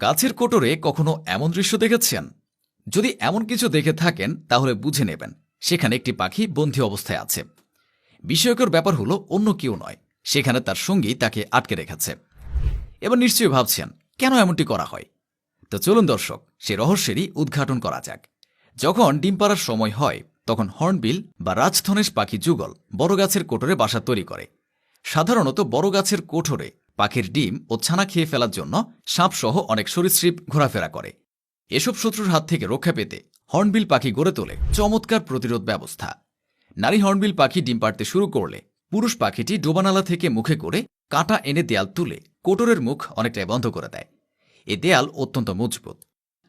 গাছের কোটরে কখনো এমন দৃশ্য দেখেছেন? যদি এমন কিছু দেখে থাকেন তাহলে বুঝে নেবেন সেখানে একটি পাখি বন্দী অবস্থায় আছে। বিস্ময়কর ব্যাপার হলো অন্য কেউ নয়, সেখানে তার সঙ্গী তাকে আটকে রেখেছে। এবার নিশ্চয়ই ভাবছেন কেন এমনটি করা হয়। তো চলুন দর্শক, সে রহস্যেরই উদ্ঘাটন করা যাক। যখন ডিম পাড়ার সময় হয় তখন হর্নবিল বা রাজধনেশ পাখি যুগল বড় গাছের কোটরে বাসা তৈরি করে। সাধারণত বড় গাছের কোঠরে পাখির ডিম ও ছানা খেয়ে ফেলার জন্য সাপসহ অনেক সরীসৃপ ঘোরাফেরা করে। এসব শত্রুর হাত থেকে রক্ষা পেতে হর্নবিল পাখি গড়ে তোলে চমৎকার প্রতিরোধ ব্যবস্থা। নারী হর্নবিল পাখি ডিম পাড়তে শুরু করলে পুরুষ পাখিটি ডোবানালা থেকে মুখে করে কাঁটা এনে দেয়াল তুলে কোটরের মুখ অনেকটাই বন্ধ করে দেয়। এ দেয়াল অত্যন্ত মজবুত।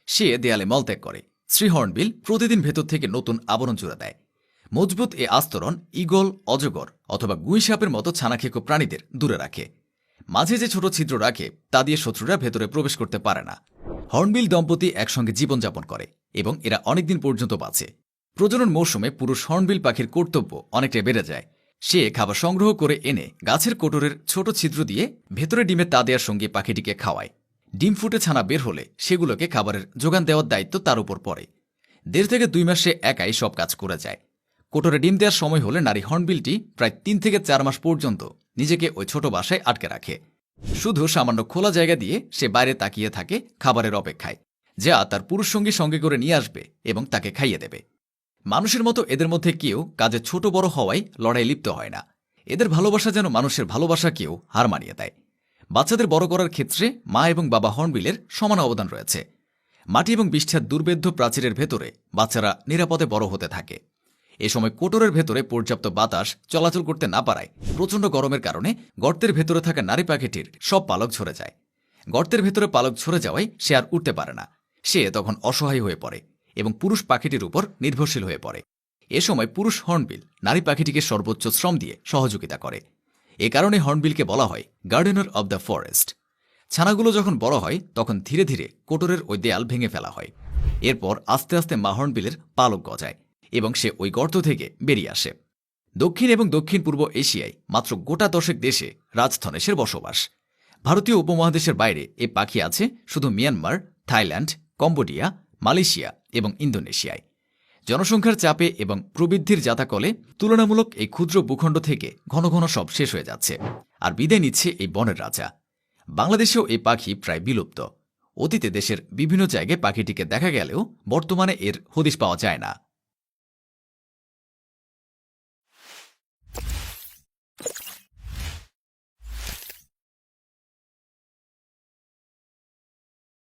সে দেয়ালে মলত্যাগ করে। স্ত্রী হর্নবিল প্রতিদিন ভেতর থেকে নতুন আবরণ জুড়ে দেয়। মজবুত এ আস্তরণ ঈগল, অজগর অথবা গুই সাপের মতো ছানাখেকো প্রাণীদের দূরে রাখে। মাঝে যে ছোট ছিদ্র রাখে তা দিয়ে শত্রুরা ভেতরে প্রবেশ করতে পারে না। হর্নবিল দম্পতি একসঙ্গে জীবনযাপন করে এবং এরা অনেকদিন পর্যন্ত বাঁচে। প্রজনন মৌসুমে পুরুষ হর্নবিল পাখির কর্তব্য অনেকটাই বেড়ে যায়। সে খাবার সংগ্রহ করে এনে গাছের কোটরের ছোট ছিদ্র দিয়ে ভেতরে ডিমে তা দেওয়ার সঙ্গে পাখিটিকে খাওয়ায়। ডিম ফুটে ছানা বের হলে সেগুলোকে খাবারের যোগান দেওয়ার দায়িত্ব তার উপর পড়ে। 1.5 থেকে 2 মাসে একাই সব কাজ করে যায়। কোটরে ডিম দেওয়ার সময় হলে নারী হর্নবিলটি প্রায় 3 থেকে 4 মাস পর্যন্ত নিজেকে ওই ছোট বাসায় আটকে রাখে। শুধু সামান্য খোলা জায়গা দিয়ে সে বাইরে তাকিয়ে থাকে খাবারের অপেক্ষায়, যা তার পুরুষ সঙ্গী সঙ্গে করে নিয়ে আসবে এবং তাকে খাইয়ে দেবে। মানুষের মতো এদের মধ্যে কেউ কাজে ছোট বড় হওয়ায় লড়াই লিপ্ত হয় না। এদের ভালোবাসা যেন মানুষের ভালোবাসাকেও হার মানিয়ে দেয়। বাচ্চাদের বড় করার ক্ষেত্রে মা এবং বাবা হর্নবিলের সমান অবদান রয়েছে। মাটি এবং বিষ্ঠার দুর্ভেদ্য প্রাচীরের ভেতরে বাচ্চারা নিরাপদে বড় হতে থাকে। এ সময় কোটরের ভেতরে পর্যাপ্ত বাতাস চলাচল করতে না পারায় প্রচণ্ড গরমের কারণে গর্তের ভেতরে থাকা নারী পাখিটির সব পালক ঝরে যায়। গর্তের ভেতরে পালক ঝরে যাওয়ায় সে আর উঠতে পারে না। সে তখন অসহায় হয়ে পড়ে এবং পুরুষ পাখিটির উপর নির্ভরশীল হয়ে পড়ে। এ সময় পুরুষ হর্নবিল নারী পাখিটিকে সর্বোচ্চ শ্রম দিয়ে সহযোগিতা করে। এ কারণে হর্নবিলকে বলা হয় গার্ডেনার অব দ্য ফরেস্ট। ছানাগুলো যখন বড় হয় তখন ধীরে ধীরে কোটরের ওই দেয়াল ভেঙে ফেলা হয়। এরপর আস্তে আস্তে মা হর্নবিলের পালক গজায় এবং সে ওই গর্ত থেকে বেরিয়ে আসে। দক্ষিণ এবং দক্ষিণ পূর্ব এশিয়ায় মাত্র গোটা 10 দেশে রাজধনেশের বসবাস। ভারতীয় উপমহাদেশের বাইরে এ পাখি আছে শুধু মিয়ানমার, থাইল্যান্ড, কম্বোডিয়া, মালয়েশিয়া এবং ইন্দোনেশিয়ায়। জনসংখ্যার চাপে এবং প্রবৃদ্ধির জাতাকলে তুলনামূলক এই ক্ষুদ্র ভূখণ্ড থেকে ঘন ঘন সব শেষ হয়ে যাচ্ছে, আর বিদায় নিচ্ছে এই বনের রাজা। বাংলাদেশেও এই পাখি প্রায় বিলুপ্ত। অতীতে দেশের বিভিন্ন জায়গায় পাখিটিকে দেখা গেলেও বর্তমানে এর হদিশ পাওয়া যায় না।